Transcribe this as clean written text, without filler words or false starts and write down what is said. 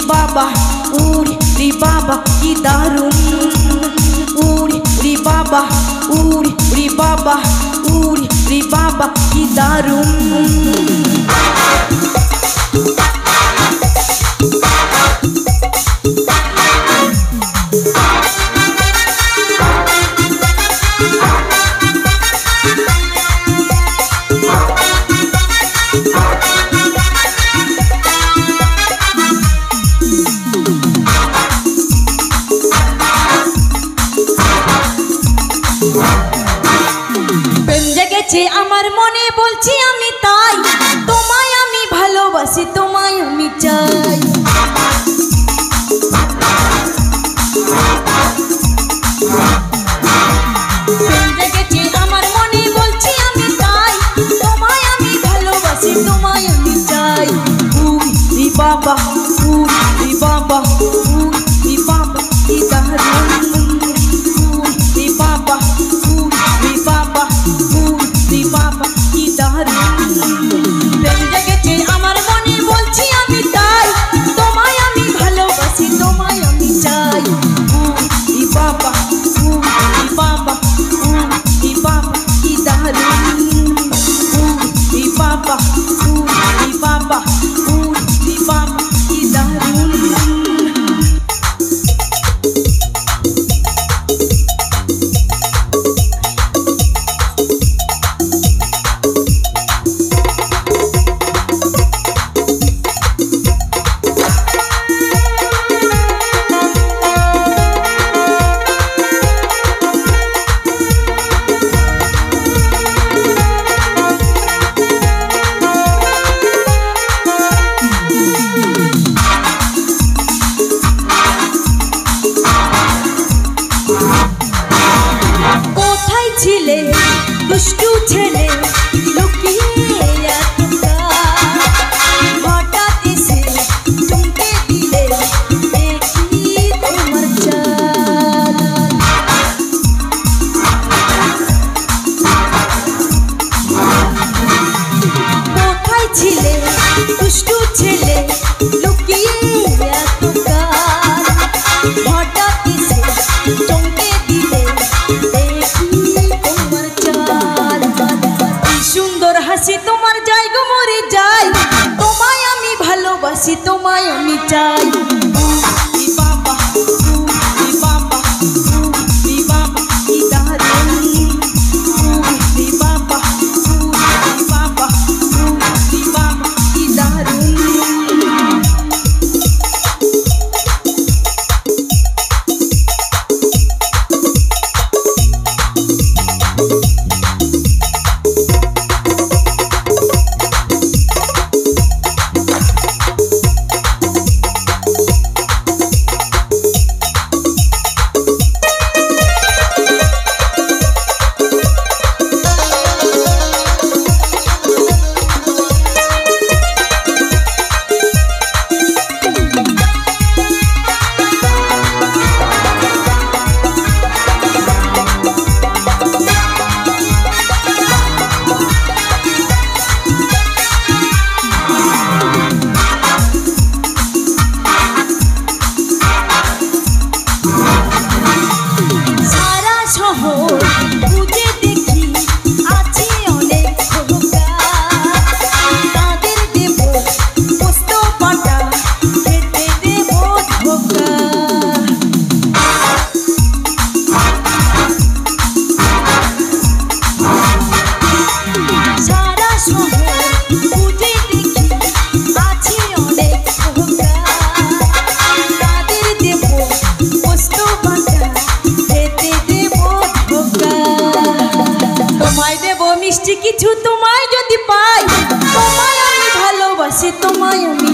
বাবা উরি বাবা কি দারুণ উরি বাবা উরি বাবা উরি বাবা কি দারুণ আমার মনে বলছি আমি তাই তোমায় আমি ভালোবাসি তোমায় আমি চাই আমার মনে বলছি আমি তাই তোমায় আমি ভালোবাসি তোমায় আমি চাই উরি বাবা উরি বাবা উরি বাবা কি দারুণ উরি বাবা উরি বাবা বাবা কি দারুণ প্রেম জেগেছে আমার মনে বলছি আমি তাই তোমায় আমি ভালোবাসি তোমায় আমি চাই উরি বাবা উরি বাবা উরি বাবা কি দারুণ উরি বাবা উরি বাবা উরি বাবা কি দারুণ দুষ্টু ছেলে লুকিয়ে হঠাৎ এসে চমকে দিলে দেখি তোমার চাল কোথায় ছিলে দুষ্টু ছেলে লুকিয়ে হঠাৎ এসে চমকে দিলে হাসি তোমার যাই গো মরে যাই তোমায় আমি ভালোবাসি তোমায় আমি চাই উরি বাবা উরি বাবা উরি বাবা কি দারুণ উরি বাবা উরি বাবা উরি বাবা কি দারুণ মিষ্টি কিছু তোমায় যদি পাই তোমায় আমি ভালোবাসি তোমায় আমি